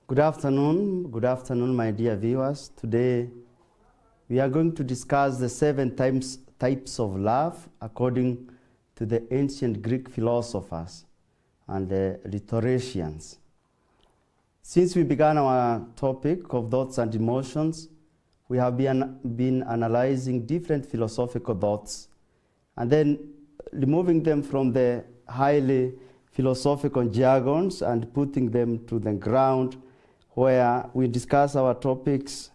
Good afternoon, my dear viewers. Today, we are going to discuss the 7 types of love according to the ancient Greek philosophers and the Rhetoricians. Since we began our topic of thoughts and emotions, we have been analyzing different philosophical thoughts and then removing them from the highly philosophical jargons and putting them to the ground where we discuss our topics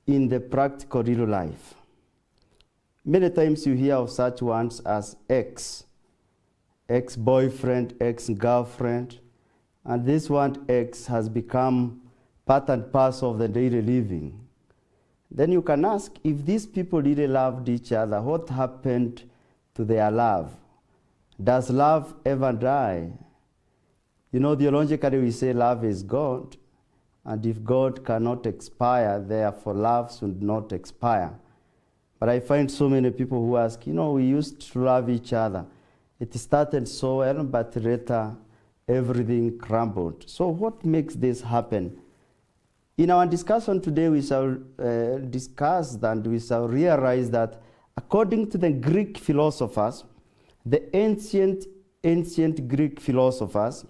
in the practical real life. Many times you hear of such ones as ex-boyfriend, ex-girlfriend, and this word ex has become part and parcel of the daily living. Then you can ask, if these people really loved each other, what happened to their love? Does love ever die? You know, theologically we say love is God, and if God cannot expire, therefore love should not expire. But I find so many people who ask, you know, we used to love each other. It started so well, but later everything crumbled. So what makes this happen? In our discussion today, we shall discuss and we shall realize that according to the Greek philosophers, the ancient Greek philosophers,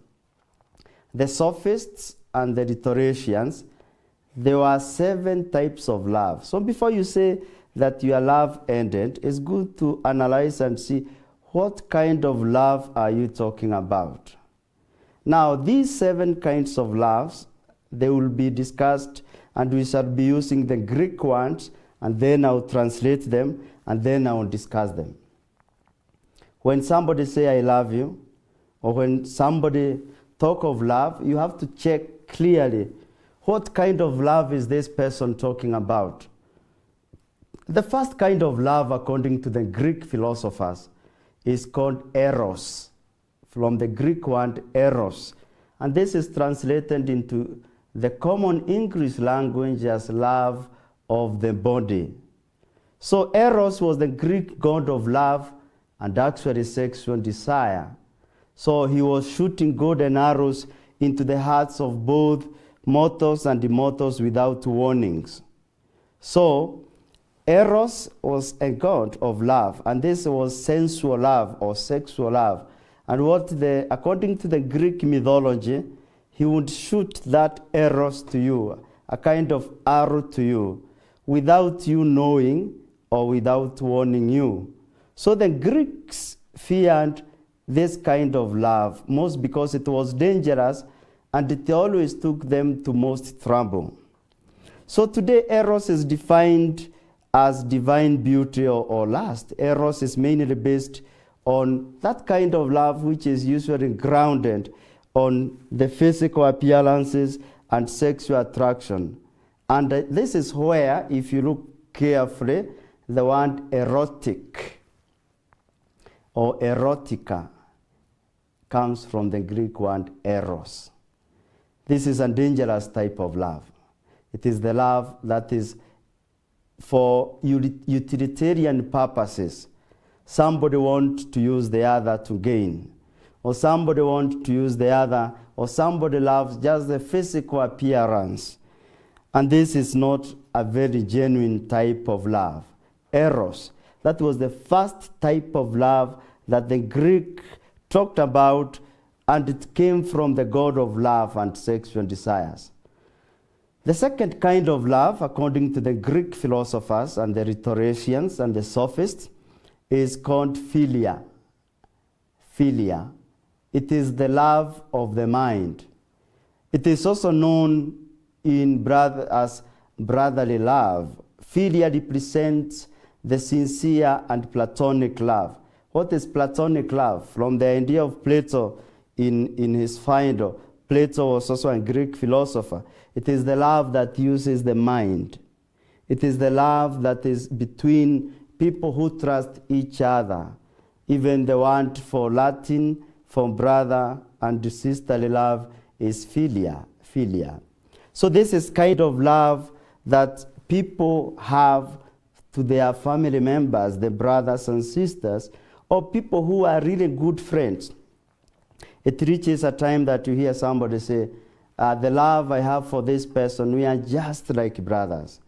the sophists and the rhetoricians, there were 7 types of love. So before you say that your love ended, it's good to analyze and see what kind of love are you talking about. Now, these 7 kinds of loves, they will be discussed, and we shall be using the Greek ones, and then I'll translate them, and then I will discuss them. When somebody say, I love you, or when somebody talk of love, you have to check clearly what kind of love is this person talking about. The first kind of love, according to the Greek philosophers, is called eros, from the Greek word eros. And this is translated into the common English language as love of the body. So eros was the Greek god of love and actually sexual desire. So he was shooting golden arrows into the hearts of both mortals and immortals without warnings. So Eros was a god of love, and this was sensual love or sexual love. And according to the Greek mythology, he would shoot that Eros to you, a kind of arrow to you, without you knowing or without warning you. So the Greeks feared this kind of love, most because it was dangerous and it always took them to most trouble. So today Eros is defined as divine beauty or lust. Eros is mainly based on that kind of love which is usually grounded on the physical appearances and sexual attraction. And this is where, if you look carefully, the word erotic or erotica comes from the Greek word eros. This is a dangerous type of love. It is the love that is for utilitarian purposes. Somebody wants to use the other to gain, or somebody wants to use the other, or somebody loves just the physical appearance. And this is not a very genuine type of love. Eros, that was the first type of love that the Greek talked about, and it came from the god of love and sexual desires. The second kind of love, according to the Greek philosophers and the rhetoricians and the sophists, is called philia. Philia. It is the love of the mind. It is also known as brotherly love. Philia represents the sincere and platonic love. What is platonic love? From the idea of Plato in his Phaedo, Plato was also a Greek philosopher. It is the love that uses the mind. It is the love that is between people who trust each other. Even the word for Latin, for brother and sisterly love is philia. So this is kind of love that people have to their family members, the brothers and sisters, or people who are really good friends. It reaches a time that you hear somebody say, the love I have for this person, we are just like brothers.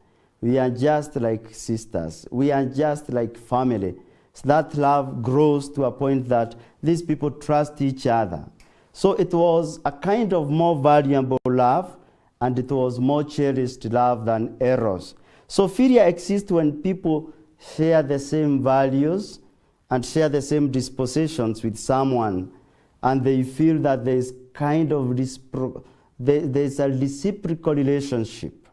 We are just like sisters. We are just like family. So that love grows to a point that these people trust each other. So it was a kind of more valuable love, and it was more cherished love than eros. So philia exists when people share the same values and share the same dispositions with someone, and they feel that there's kind of there's a reciprocal relationship.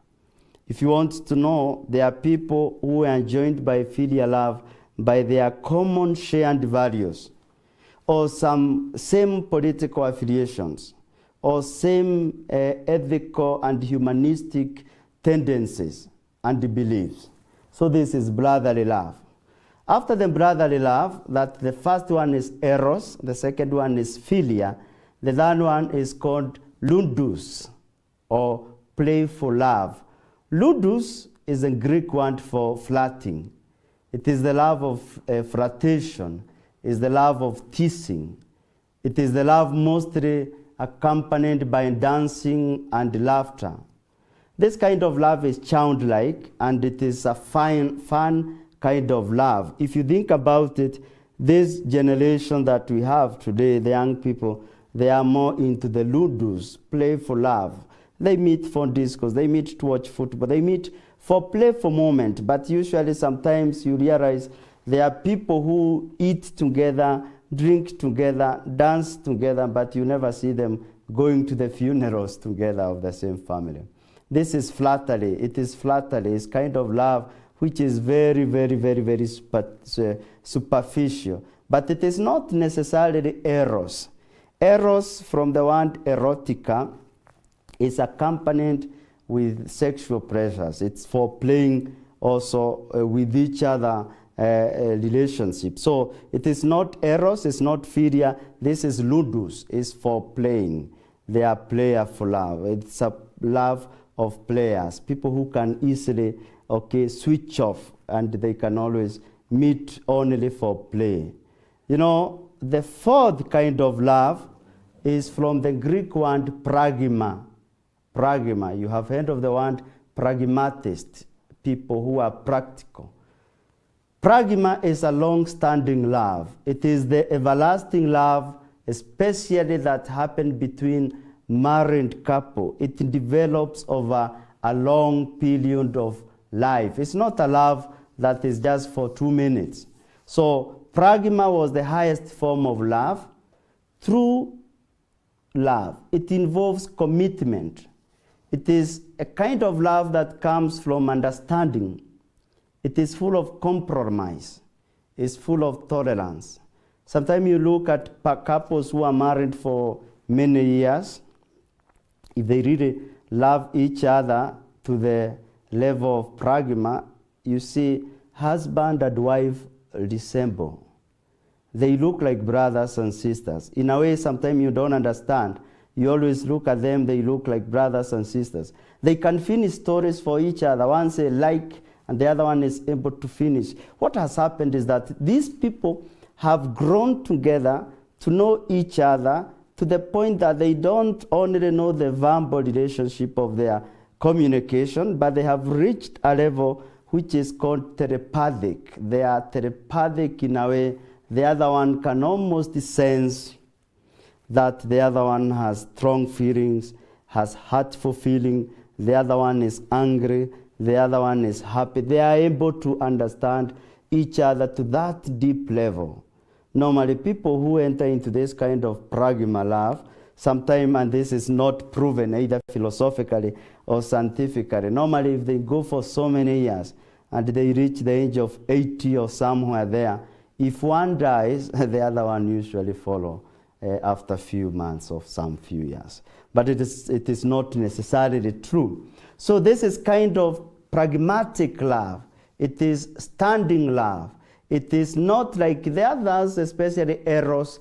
If you want to know, there are people who are joined by filial love by their common shared values, or some same political affiliations, or same ethical and humanistic tendencies and beliefs. So this is brotherly love. After the brotherly love, that the first one is eros, the second one is philia, the third one is called ludus, or playful love. Ludus is a Greek word for flirting. It is the love of flirtation, is the love of teasing. It is the love mostly accompanied by dancing and laughter. This kind of love is childlike, and it is a fun kind of love. If you think about it, this generation that we have today, the young people, they are more into the ludus, playful love. They meet for discourse, they meet to watch football, they meet for playful moment, but usually sometimes you realize there are people who eat together, drink together, dance together, but you never see them going to the funerals together of the same family. This is flattery. It is flattery. It's kind of love which is very, very, very, very superficial. But it is not necessarily eros. Eros, from the word erotica, is accompanied with sexual pleasures. It's for playing also with each other relationship. So it is not eros, it's not philia. This is ludus, it's for playing. They are playful love. It's a love of players, people who can easily switch off, and they can always meet only for play. You know, the fourth kind of love is from the Greek word pragma. Pragma, you have heard of the word pragmatist, people who are practical. Pragma is a long-standing love. It is the everlasting love, especially that happened between married couple. It develops over a long period of life. It's not a love that is just for 2 minutes. So pragma was the highest form of love. True love, it involves commitment. It is a kind of love that comes from understanding. It is full of compromise. It's full of tolerance. Sometimes you look at couples who are married for many years. If they really love each other to the level of pragma, you see husband and wife resemble. They look like brothers and sisters. In a way, sometimes you don't understand. You always look at them, they look like brothers and sisters. They can finish stories for each other. One say like, and the other one is able to finish. What has happened is that these people have grown together to know each other to the point that they don't only know the verbal relationship of their communication, but they have reached a level which is called telepathic. They are telepathic in a way. The other one can almost sense that the other one has strong feelings, has hurtful feeling. The other one is angry. The other one is happy. They are able to understand each other to that deep level. Normally, people who enter into this kind of pragma love, sometimes, and this is not proven either philosophically or scientifically, normally if they go for so many years and they reach the age of 80 or somewhere there, if one dies, the other one usually follow after a few months or some few years. But it is not necessarily true. So this is kind of pragmatic love. It is standing love. It is not like the others, especially eros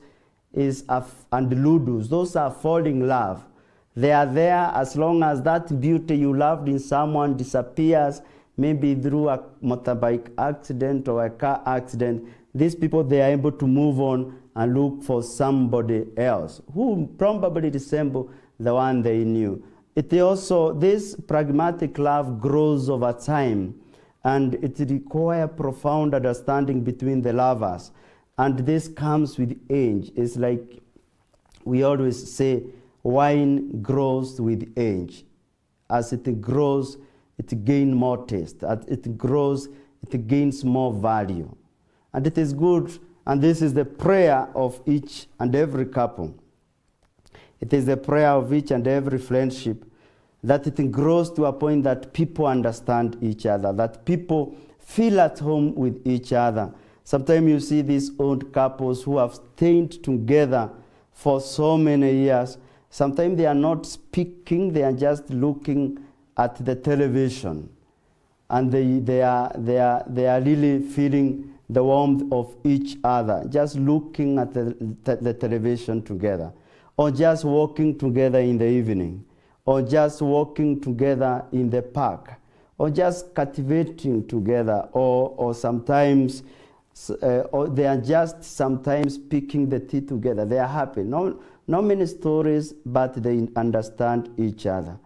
and ludus. Those are falling love. They are there as long as that beauty you loved in someone disappears, maybe through a motorbike accident or a car accident. These people, they are able to move on and look for somebody else who probably resemble the one they knew. This pragmatic love grows over time, and it requires profound understanding between the lovers. And this comes with age. It's like we always say, wine grows with age. As it grows, it gains more taste. As it grows, it gains more value. And it is good, and this is the prayer of each and every couple. It is the prayer of each and every friendship, that it grows to a point that people understand each other, that people feel at home with each other. Sometimes you see these old couples who have stayed together for so many years. Sometimes they are not speaking, they are just looking at the television. And they are really feeling the warmth of each other, just looking at the television together, or just walking together in the evening, or just walking together in the park, or just cultivating together, or sometimes or they are just sometimes picking the tea together. They are happy. Not many stories, but they understand each other.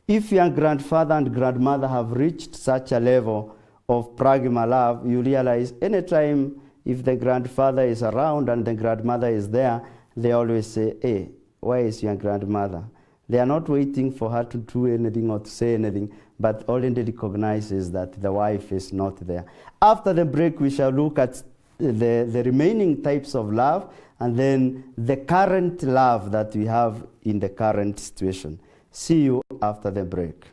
If your grandfather and grandmother have reached such a level of pragma love, you realize anytime if the grandfather is around and the grandmother is there, they always say, hey, where is your grandmother? They are not waiting for her to do anything or to say anything, but already recognizes that the wife is not there. After the break, we shall look at the remaining types of love, and then the current love that we have in the current situation. See you after the break.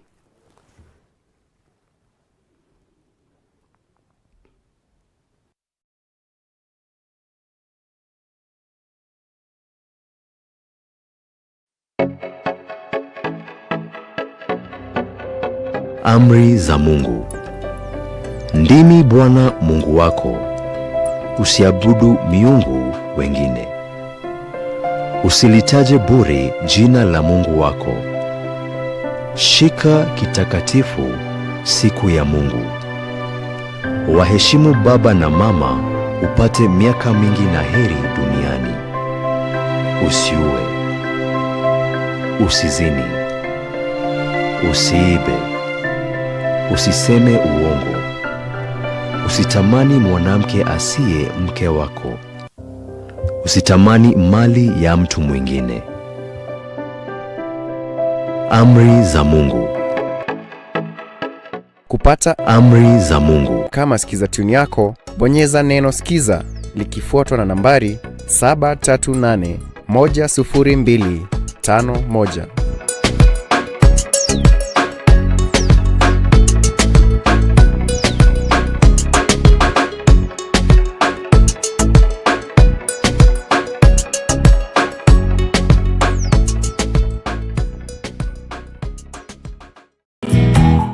Amri za Mungu. Ndimi Bwana Mungu wako. Usiabudu miungu wengine. Usilitaje bure jina la Mungu wako. Shika kitakatifu siku ya Mungu. Waheshimu baba na mama, upate miaka mingi na heri duniani. Usiue. Usizini. Usiibe. Usiseme uongo. Usitamani mwanamke asiye mke wako. Usitamani mali ya mtu mwingine. Amri za Mungu. Kupata amri za Mungu kama sikiza tune yako, bonyeza neno sikiza likifuatwa na nambari 738-10251.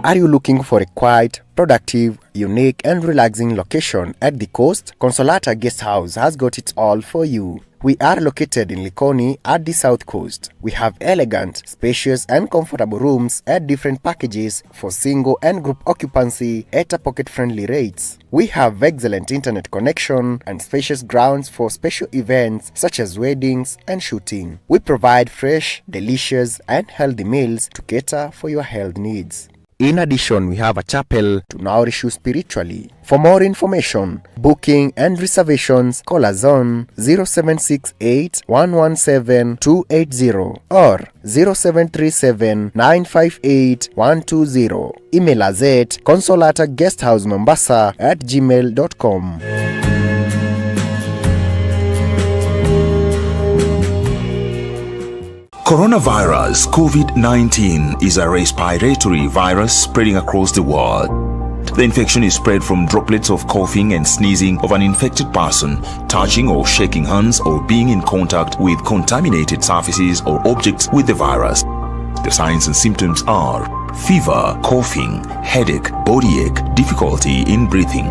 Are you looking for a quiet, productive, unique and relaxing location at the coast? Consolata Guest House has got it all for you. We are located in Likoni at the south coast. We have elegant, spacious and comfortable rooms at different packages for single and group occupancy at a pocket-friendly rates. We have excellent internet connection and spacious grounds for special events such as weddings and shooting. We provide fresh, delicious and healthy meals to cater for your health needs. In addition, we have a chapel to nourish you spiritually. For more information, booking and reservations, call us on 0768 117 280 or 0737 958 120. Email us at consolataguesthousemombasa@gmail.com. Coronavirus COVID-19 is a respiratory virus spreading across the world. The infection is spread from droplets of coughing and sneezing of an infected person, touching or shaking hands, or being in contact with contaminated surfaces or objects with the virus. The signs and symptoms are fever, coughing, headache, body ache, difficulty in breathing.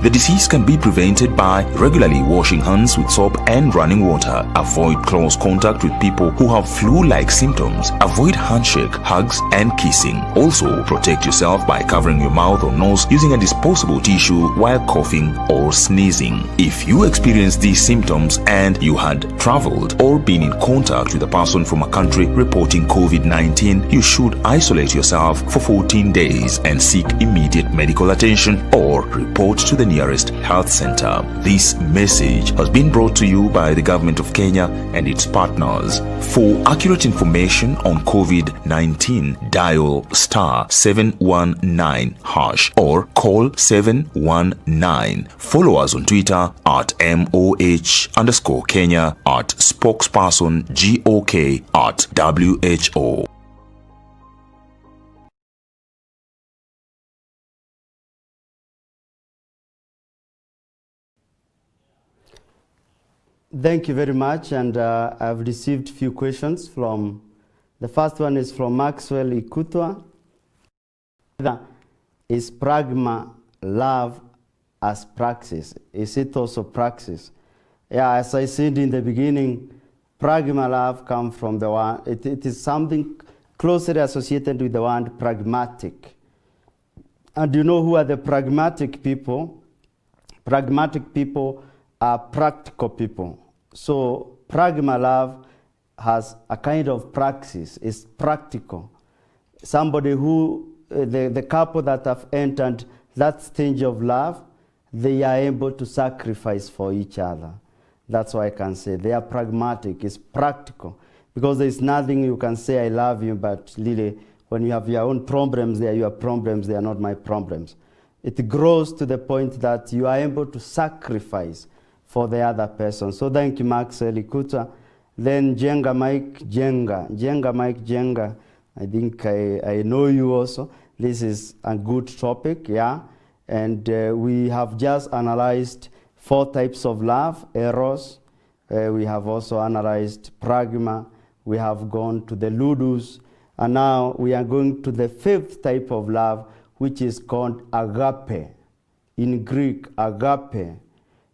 The disease can be prevented by regularly washing hands with soap and running water. Avoid close contact with people who have flu-like symptoms. Avoid handshake, hugs, and kissing. Also, protect yourself by covering your mouth or nose using a disposable tissue while coughing or sneezing. If you experience these symptoms and you had traveled or been in contact with a person from a country reporting COVID-19, you should isolate yourself for 14 days and seek immediate medical attention or report to the nearest health center. This message has been brought to you by the Government of Kenya and its partners. For accurate information on COVID-19, dial *719# or call 719. Follow us on Twitter at MOH_Kenya, at spokesperson GOK, at WHO. Thank you very much, and I've received few questions from, the first one is from Maxwell Ikutwa. Is pragma love as praxis? Is it also praxis? Yeah, as I said in the beginning, pragma love comes from the one, it is something closely associated with the word pragmatic. And you know who are the pragmatic people? Pragmatic people are practical people. So pragma love has a kind of praxis, it's practical. Somebody who, the couple that have entered that stage of love, they are able to sacrifice for each other. That's why I can say they are pragmatic, it's practical. Because there's nothing you can say, I love you, but really, when you have your own problems, they are your problems, they are not my problems. It grows to the point that you are able to sacrifice for the other person. So thank you, Maxwell Ikuta. Then Jenga Mike Jenga. I think I know you also. This is a good topic, yeah? And we have just analyzed 4 types of love, eros. We have also analyzed pragma. We have gone to the ludus. And now we are going to the 5th type of love, which is called agape. In Greek, agape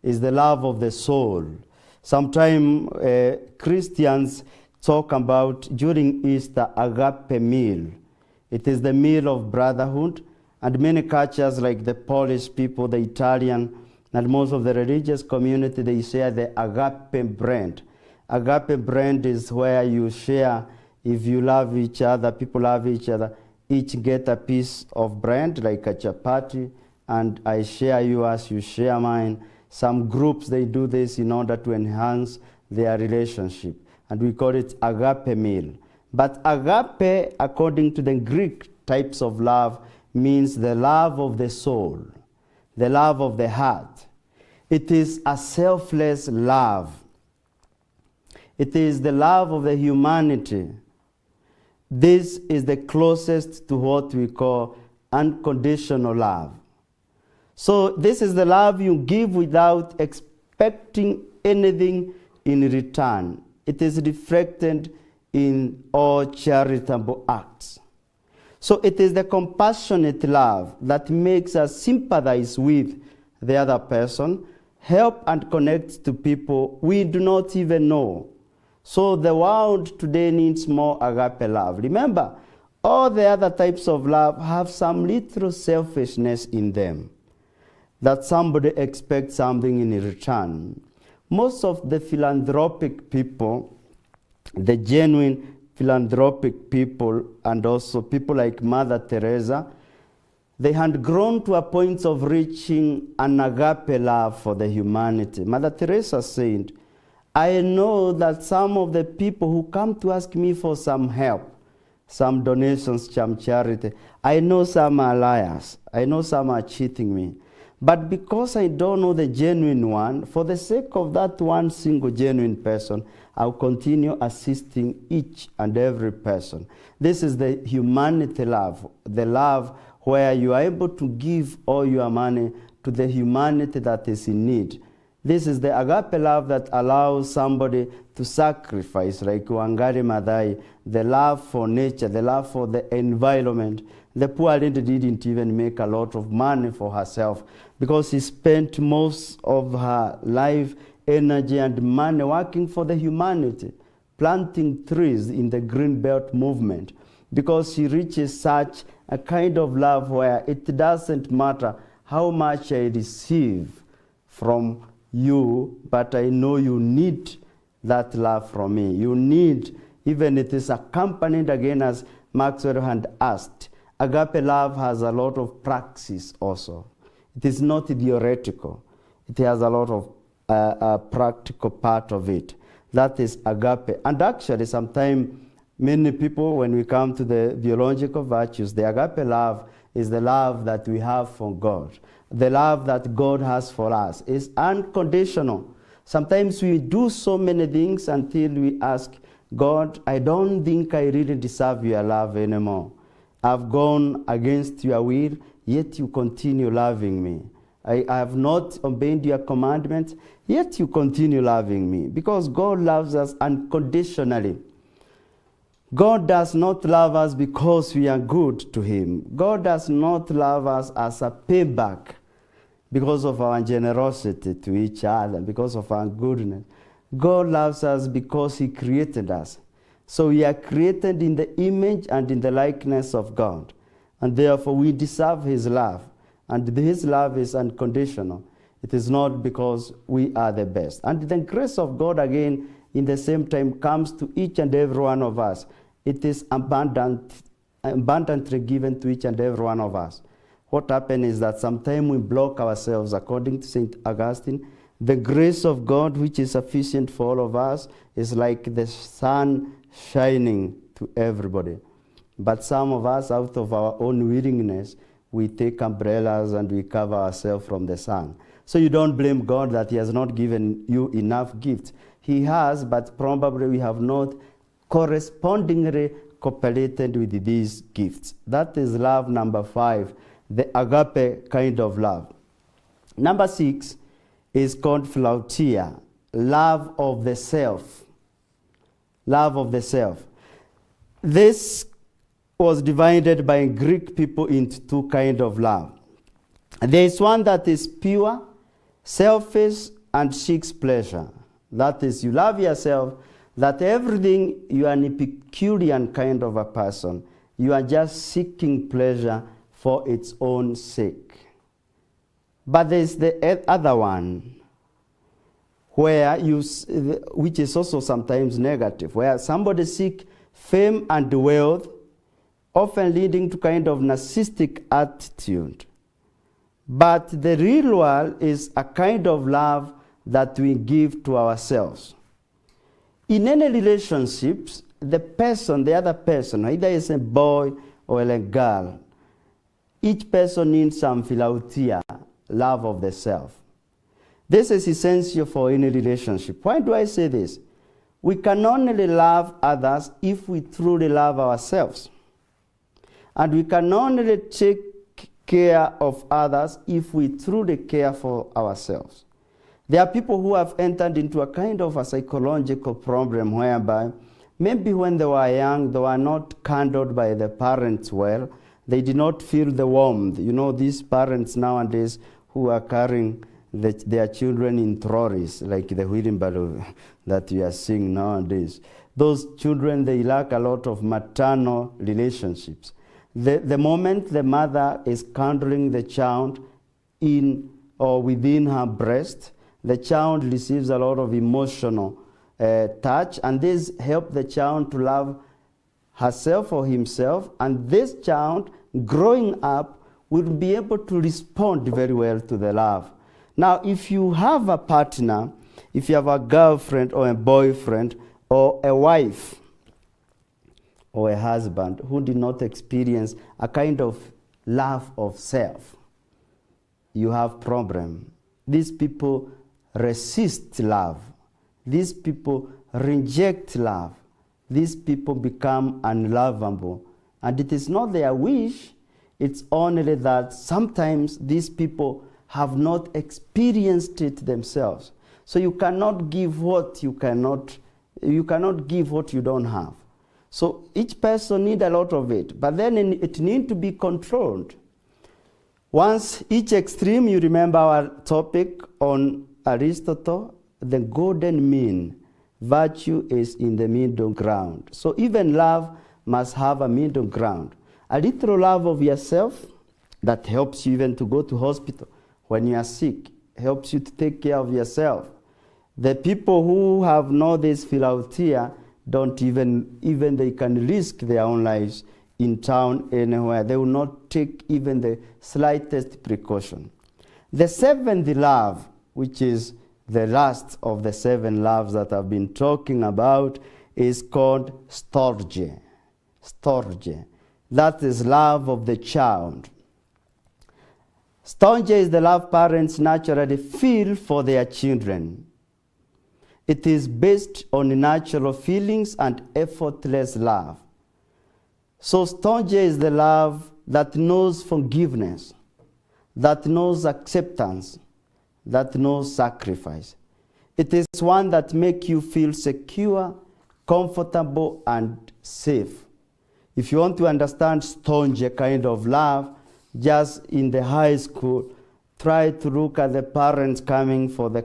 is the love of the soul. Sometimes Christians talk about, during Easter, agape meal. It is the meal of brotherhood, and many cultures like the Polish people, the Italian, and most of the religious community, they share the agape bread. Agape bread is where you share, if you love each other, people love each other, each get a piece of bread, like a chapati, and I share yours, you share mine. Some groups, they do this in order to enhance their relationship, and we call it agape meal. But agape, according to the Greek types of love, means the love of the soul, the love of the heart. It is a selfless love. It is the love of the humanity. This is the closest to what we call unconditional love. So this is the love you give without expecting anything in return. It is reflected in all charitable acts. So it is the compassionate love that makes us sympathize with the other person, help and connect to people we do not even know. So the world today needs more agape love. Remember, all the other types of love have some little selfishness in them, that somebody expects something in return. Most of the philanthropic people, the genuine philanthropic people, and also people like Mother Teresa, they had grown to a point of reaching an agape love for the humanity. Mother Teresa said, I know that some of the people who come to ask me for some help, some donations, some charity, I know some are liars. I know some are cheating me. But because I don't know the genuine one, for the sake of that one single genuine person, I'll continue assisting each and every person. This is the humanity love, the love where you are able to give all your money to the humanity that is in need. This is the agape love that allows somebody to sacrifice, like Wangai Maathai, the love for nature, the love for the environment, The poor lady didn't even make a lot of money for herself because she spent most of her life, energy, and money working for the humanity, planting trees in the Green Belt movement, because she reaches such a kind of love where it doesn't matter how much I receive from you, but I know you need that love from me. You need, even it is accompanied again, as Maxwell had asked, agape love has a lot of praxis also. It is not theoretical. It has a lot of a practical part of it. That is agape. And actually, sometimes many people, when we come to the theological virtues, the agape love is the love that we have for God. The love that God has for us is unconditional. Sometimes we do so many things until we ask God, I don't think I really deserve your love anymore. I've gone against your will, yet you continue loving me. I have not obeyed your commandments, yet you continue loving me. Because God loves us unconditionally. God does not love us because we are good to him. God does not love us as a payback because of our generosity to each other, because of our goodness. God loves us because he created us. So we are created in the image and in the likeness of God. And therefore we deserve his love. And his love is unconditional. It is not because we are the best. And the grace of God, again, in the same time, comes to each and every one of us. It is abundantly given to each and every one of us. What happens is that sometimes we block ourselves, according to St. Augustine. The grace of God, which is sufficient for all of us, is like the sun shining to everybody. But some of us, out of our own willingness, we take umbrellas and we cover ourselves from the sun. So you don't blame God that he has not given you enough gifts. He has, but probably we have not correspondingly cooperated with these gifts. That is love number 5, the agape kind of love. Number 6 is called philautia, love of the self. Love of the self. This was divided by Greek people into 2 kinds of love. There is one that is pure, selfish, and seeks pleasure. That is, you love yourself, that everything, you are an Epicurean kind of a person. You are just seeking pleasure for its own sake. But there is the other one, where which is also sometimes negative, where somebody seeks fame and wealth, often leading to kind of narcissistic attitude. But the real one is a kind of love that we give to ourselves. In any relationships, the other person, either is a boy or a girl, each person needs some philautia, love of the self. This is essential for any relationship. Why do I say this? We can only love others if we truly love ourselves. And we can only take care of others if we truly care for ourselves. There are people who have entered into a kind of a psychological problem whereby maybe when they were young, they were not handled by the parents well. They did not feel the warmth. You know, these parents nowadays who are carrying their children in trolleys, like the wheelbarrow that we are seeing nowadays. Those children, they lack a lot of maternal relationships. The moment the mother is handling the child in or within her breast, the child receives a lot of emotional touch, and this helps the child to love herself or himself, and this child growing up will be able to respond very well to the love. Now, if you have a partner, if you have a girlfriend or a boyfriend or a wife or a husband who did not experience a kind of love of self, you have problem. These people resist love. These people reject love. These people become unlovable. And it is not their wish, it's only that sometimes these people have not experienced it themselves. So you cannot give what you cannot give what you don't have. So each person needs a lot of it, but then it needs to be controlled. Once each extreme, you remember our topic on Aristotle, the golden mean. Virtue is in the middle ground. So even love must have a middle ground. A little love of yourself that helps you even to go to hospital when you are sick, helps you to take care of yourself. The people who have no this Philosophia don't even they can risk their own lives in town anywhere. They will not take even the slightest precaution. The seventh love, which is the last of the 7 loves that I've been talking about, is called storge. Storge. That is love of the child. Storge is the love parents naturally feel for their children. It is based on natural feelings and effortless love. So storge is the love that knows forgiveness, that knows acceptance, that knows sacrifice. It is one that makes you feel secure, comfortable, and safe. If you want to understand storge kind of love, just in the high school, try to look at the parents coming for their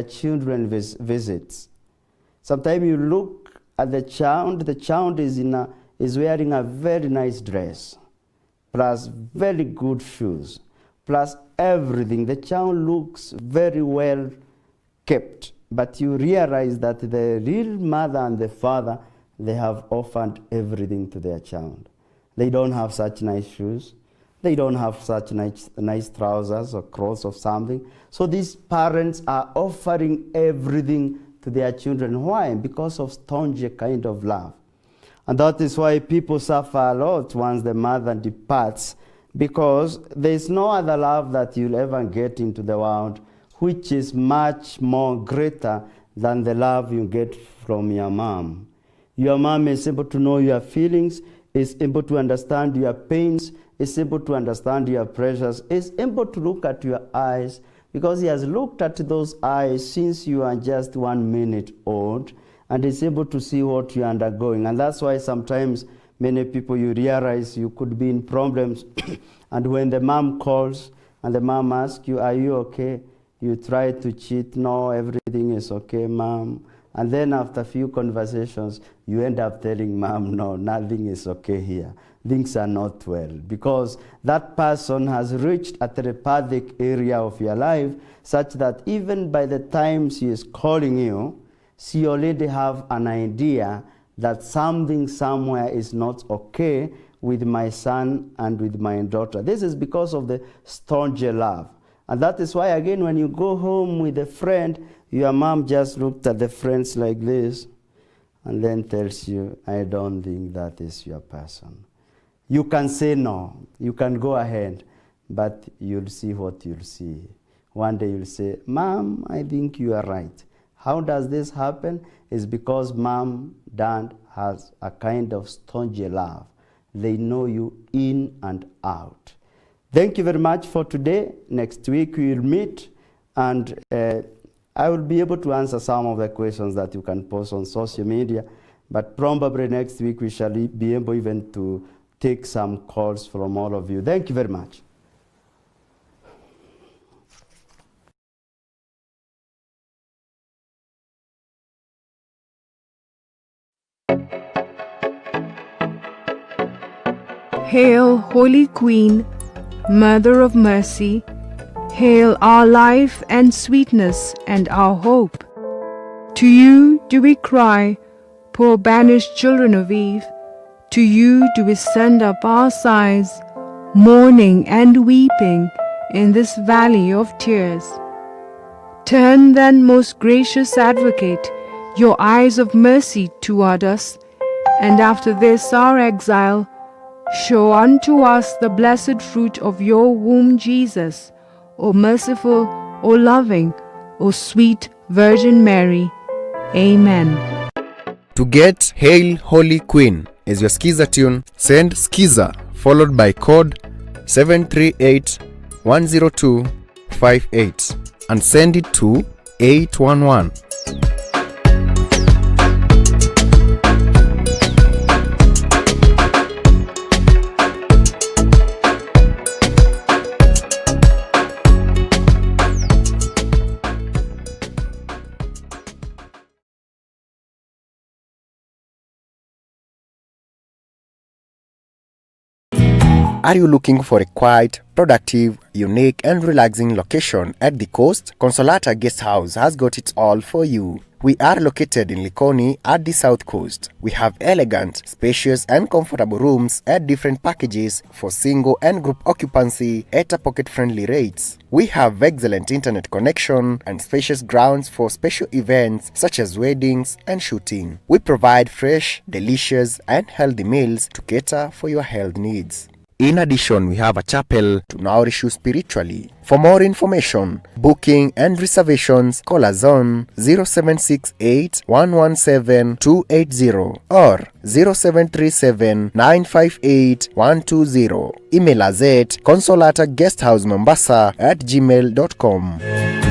children visits. Sometimes you look at the child is wearing a very nice dress, plus very good shoes, plus everything. The child looks very well kept, but you realize that the real mother and the father, they have offered everything to their child. They don't have such nice shoes. They don't have such nice trousers or clothes or something. So these parents are offering everything to their children. Why? Because of storge kind of love. And that is why people suffer a lot once the mother departs, because there is no other love that you'll ever get into the world which is much more greater than the love you get from your mom. Your mom is able to know your feelings, is able to understand your pains, is able to understand your pressures, is able to look at your eyes, because he has looked at those eyes since you are just 1 minute old, and is able to see what you are undergoing. And that's why sometimes many people, you realize you could be in problems, and when the mom calls and the mom asks you, are you okay? You try to cheat. No, everything is okay, mom. And then after a few conversations, you end up telling mom, no, nothing is okay here. Things are not well. Because that person has reached a therapeutic area of your life such that even by the time she is calling you, she already have an idea that something somewhere is not okay with my son and with my daughter. This is because of the storge love. And that is why, again, when you go home with a friend, your mom just looked at the friends like this and then tells you, I don't think that is your person. You can say no, you can go ahead, but you'll see what you'll see. One day you'll say, Mom, I think you are right. How does this happen? It's because mom, dad has a kind of storge love. They know you in and out. Thank you very much for today. Next week we will meet, and I will be able to answer some of the questions that you can post on social media, but probably next week we shall be able even to take some calls from all of you. Thank you very much. Hail, Holy Queen, Mother of Mercy, hail our life and sweetness and our hope. To you do we cry, poor banished children of Eve. To you do we send up our sighs, mourning and weeping in this valley of tears. Turn then, most gracious Advocate, your eyes of mercy toward us, and after this our exile, show unto us the blessed fruit of your womb, Jesus, O merciful, O loving, O sweet Virgin Mary. Amen. To get Hail Holy Queen as your Skiza tune, send Skiza followed by code 738-10258 and send it to 811. Are you looking for a quiet, productive, unique and relaxing location at the coast? Consolata Guest House has got it all for you. We are located in Likoni at the south coast. We have elegant, spacious and comfortable rooms at different packages for single and group occupancy at a pocket-friendly rates. We have excellent internet connection and spacious grounds for special events such as weddings and shooting. We provide fresh, delicious and healthy meals to cater for your health needs. In addition, we have a chapel to nourish you spiritually. For more information, booking and reservations, call us on 0768 117 280 or 0737 958 120. Email us at consolataguesthousemombasa@gmail.com.